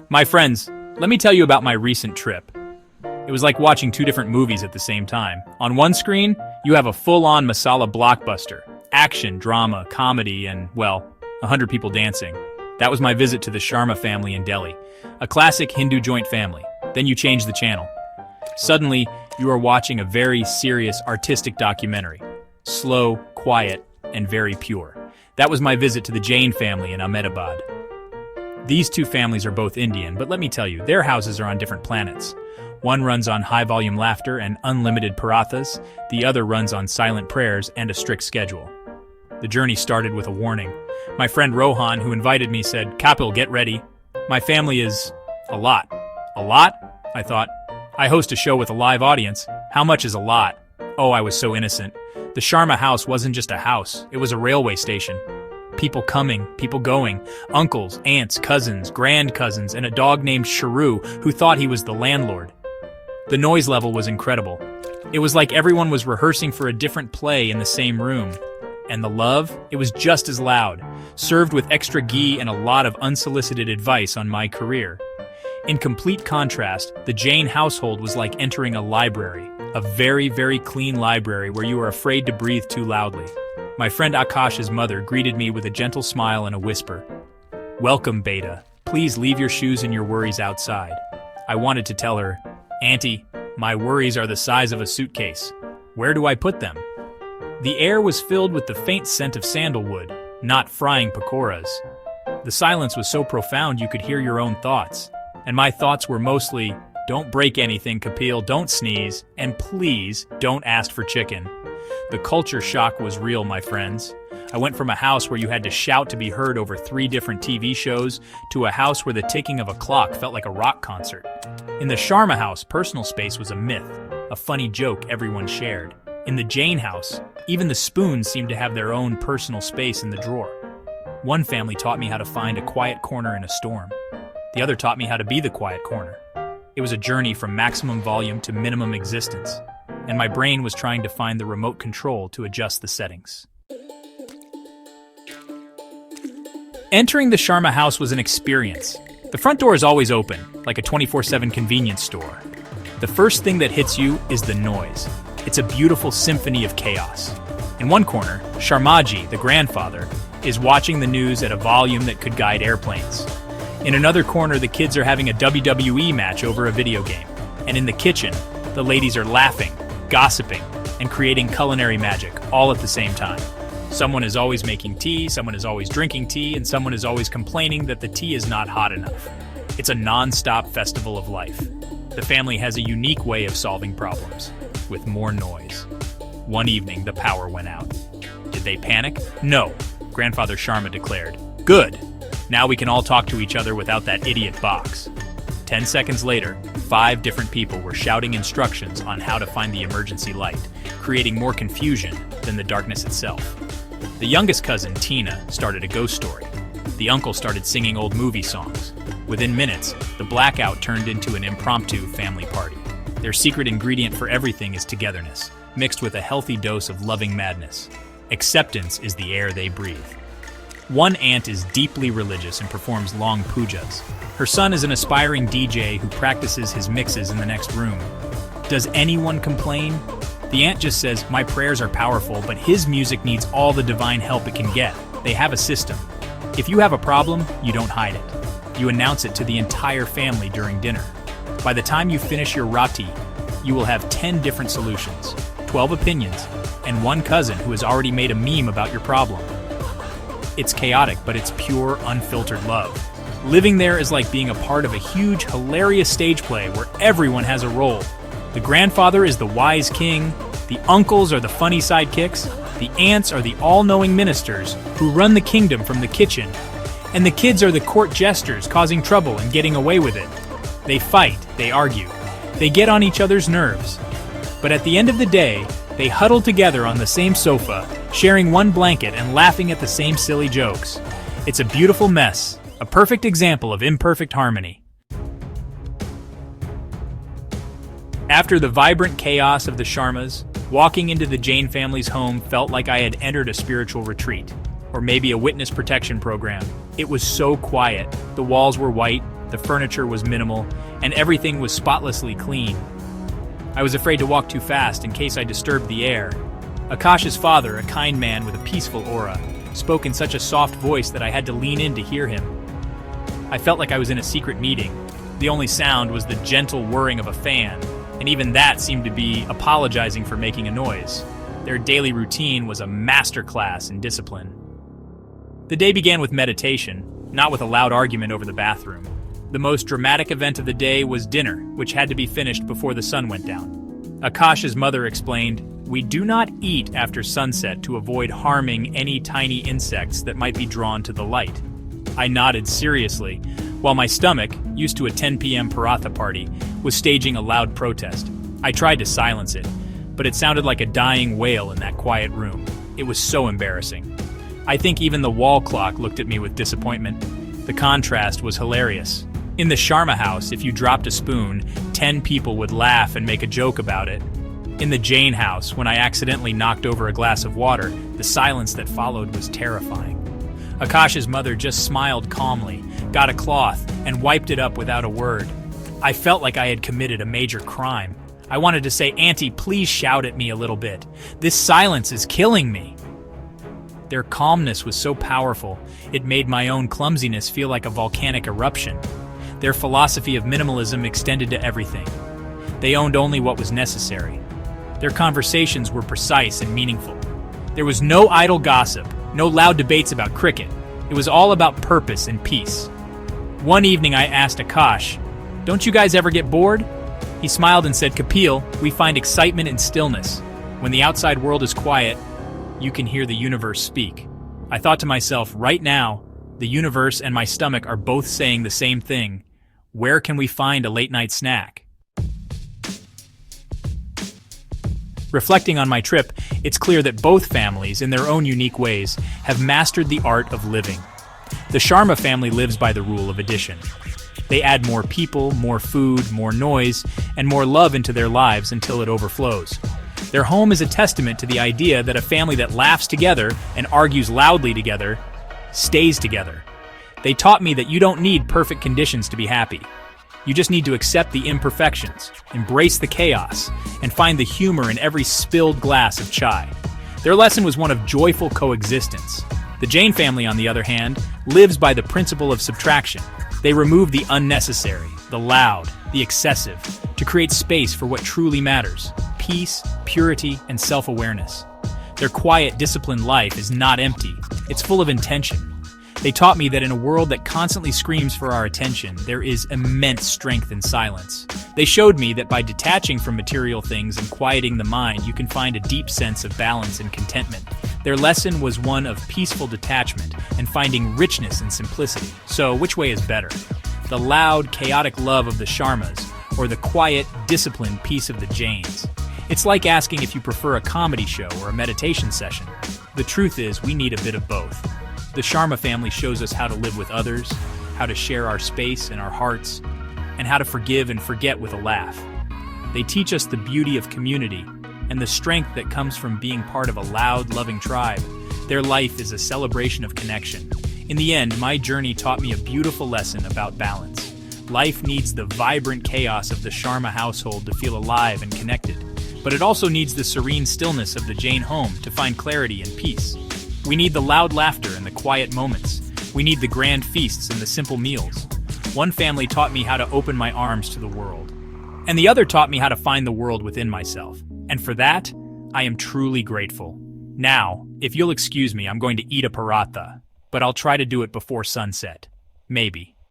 My friends, let me tell you about my recent trip. It was like watching two different movies at the same time. On one screen, you have a full-on masala blockbuster. Action, drama, comedy, and, well, 100 people dancing. That was my visit to the Sharma family in Delhi, a classic Hindu joint family. Then you change the channel. Suddenly, you are watching a very serious artistic documentary. Slow, quiet, and very pure. That was my visit to the Jain family in Ahmedabad. These two families are both Indian, but let me tell you, their houses are on different planets. One runs on high-volume laughter and unlimited parathas, the other runs on silent prayers and a strict schedule. The journey started with a warning. My friend Rohan, who invited me, said, "Kapil, get ready. My family is a lot." A lot? I thought. I host a show with a live audience. How much is a lot? Oh, I was so innocent. The Sharma house wasn't just a house, it was a railway station. People coming, people going, uncles, aunts, cousins, grand-cousins, and a dog named Sharu who thought he was the landlord. The noise level was incredible. It was like everyone was rehearsing for a different play in the same room. And the love, it was just as loud, served with extra ghee and a lot of unsolicited advice on my career. In complete contrast, the Jain household was like entering a library, a very, very clean library where you are afraid to breathe too loudly. My friend Akash's mother greeted me with a gentle smile and a whisper. "Welcome, Beta. Please leave your shoes and your worries outside." I wanted to tell her, "Auntie, my worries are the size of a suitcase. Where do I put them?" The air was filled with the faint scent of sandalwood, not frying pakoras. The silence was so profound you could hear your own thoughts. And my thoughts were mostly, don't break anything, Kapil, don't sneeze, and please don't ask for chicken. The culture shock was real, my friends. I went from a house where you had to shout to be heard over 3 different TV shows to a house where the ticking of a clock felt like a rock concert. In the Sharma house, personal space was a myth, a funny joke everyone shared. In the Jain house, even the spoons seemed to have their own personal space in the drawer. One family taught me how to find a quiet corner in a storm. The other taught me how to be the quiet corner. It was a journey from maximum volume to minimum existence, and my brain was trying to find the remote control to adjust the settings. Entering the Sharma house was an experience. The front door is always open, like a 24/7 convenience store. The first thing that hits you is the noise. It's a beautiful symphony of chaos. In one corner, Sharmaji, the grandfather, is watching the news at a volume that could guide airplanes. In another corner, the kids are having a WWE match over a video game. And in the kitchen, the ladies are laughing, gossiping, and creating culinary magic, all at the same time. Someone is always making tea, someone is always drinking tea, and someone is always complaining that the tea is not hot enough. It's a non-stop festival of life. The family has a unique way of solving problems, with more noise. One evening, the power went out. Did they panic? No, Grandfather Sharma declared. Good! Now we can all talk to each other without that idiot box. 10 seconds later, 5 different people were shouting instructions on how to find the emergency light, creating more confusion than the darkness itself. The youngest cousin, Tina, started a ghost story. The uncle started singing old movie songs. Within minutes, the blackout turned into an impromptu family party. Their secret ingredient for everything is togetherness, mixed with a healthy dose of loving madness. Acceptance is the air they breathe. One aunt is deeply religious and performs long pujas. Her son is an aspiring DJ who practices his mixes in the next room. Does anyone complain? The aunt just says, "My prayers are powerful, but his music needs all the divine help it can get." They have a system. If you have a problem, you don't hide it. You announce it to the entire family during dinner. By the time you finish your rati, you will have 10 different solutions, 12 opinions, and one cousin who has already made a meme about your problem. It's chaotic, but it's pure, unfiltered love. Living there is like being a part of a huge, hilarious stage play where everyone has a role. The grandfather is the wise king, the uncles are the funny sidekicks, the aunts are the all-knowing ministers who run the kingdom from the kitchen, and the kids are the court jesters causing trouble and getting away with it. They fight, they argue, they get on each other's nerves. But at the end of the day, they huddle together on the same sofa, sharing one blanket and laughing at the same silly jokes. It's a beautiful mess, a perfect example of imperfect harmony. After the vibrant chaos of the Sharmas, walking into the Jain family's home felt like I had entered a spiritual retreat, or maybe a witness protection program. It was so quiet. The walls were white, the the furniture was minimal, and everything was spotlessly clean. I was afraid to walk too fast in case I disturbed the air. Akash's father, a kind man with a peaceful aura, spoke in such a soft voice that I had to lean in to hear him. I felt like I was in a secret meeting. The only sound was the gentle whirring of a fan, and even that seemed to be apologizing for making a noise. Their daily routine was a masterclass in discipline. The day began with meditation, not with a loud argument over the bathroom. The most dramatic event of the day was dinner, which had to be finished before the sun went down. Akash's mother explained, "We do not eat after sunset to avoid harming any tiny insects that might be drawn to the light." I nodded seriously, while my stomach, used to a 10 p.m. paratha party, was staging a loud protest. I tried to silence it, but it sounded like a dying wail in that quiet room. It was so embarrassing. I think even the wall clock looked at me with disappointment. The contrast was hilarious. In the Sharma house, if you dropped a spoon, 10 people would laugh and make a joke about it. In the Jain house, when I accidentally knocked over a glass of water, the silence that followed was terrifying. Akash's mother just smiled calmly, got a cloth, and wiped it up without a word. I felt like I had committed a major crime. I wanted to say, "Auntie, please shout at me a little bit. This silence is killing me." Their calmness was so powerful, it made my own clumsiness feel like a volcanic eruption. Their philosophy of minimalism extended to everything. They owned only what was necessary. Their conversations were precise and meaningful. There was no idle gossip, no loud debates about cricket. It was all about purpose and peace. One evening I asked Akash, "Don't you guys ever get bored?" He smiled and said, "Kapil, we find excitement in stillness. When the outside world is quiet, you can hear the universe speak." I thought to myself, right now, the universe and my stomach are both saying the same thing. Where can we find a late-night snack? Reflecting on my trip, it's clear that both families, in their own unique ways, have mastered the art of living. The Sharma family lives by the rule of addition. They add more people, more food, more noise, and more love into their lives until it overflows. Their home is a testament to the idea that a family that laughs together and argues loudly together stays together. They taught me that you don't need perfect conditions to be happy. You just need to accept the imperfections, embrace the chaos, and find the humor in every spilled glass of chai. Their lesson was one of joyful coexistence. The Jain family, on the other hand, lives by the principle of subtraction. They remove the unnecessary, the loud, the excessive, to create space for what truly matters: peace, purity, and self-awareness. Their quiet, disciplined life is not empty. It's full of intention. They taught me that in a world that constantly screams for our attention, there is immense strength in silence. They showed me that by detaching from material things and quieting the mind, you can find a deep sense of balance and contentment. Their lesson was one of peaceful detachment and finding richness in simplicity. So, which way is better? The loud, chaotic love of the Sharmas, or the quiet, disciplined peace of the Jains? It's like asking if you prefer a comedy show or a meditation session. The truth is, we need a bit of both. The Sharma family shows us how to live with others, how to share our space and our hearts, and how to forgive and forget with a laugh. They teach us the beauty of community and the strength that comes from being part of a loud, loving tribe. Their life is a celebration of connection. In the end, my journey taught me a beautiful lesson about balance. Life needs the vibrant chaos of the Sharma household to feel alive and connected, but it also needs the serene stillness of the Jain home to find clarity and peace. We need the loud laughter and the quiet moments. We need the grand feasts and the simple meals. One family taught me how to open my arms to the world, and the other taught me how to find the world within myself. And for that, I am truly grateful. Now, if you'll excuse me, I'm going to eat a paratha, but I'll try to do it before sunset. Maybe.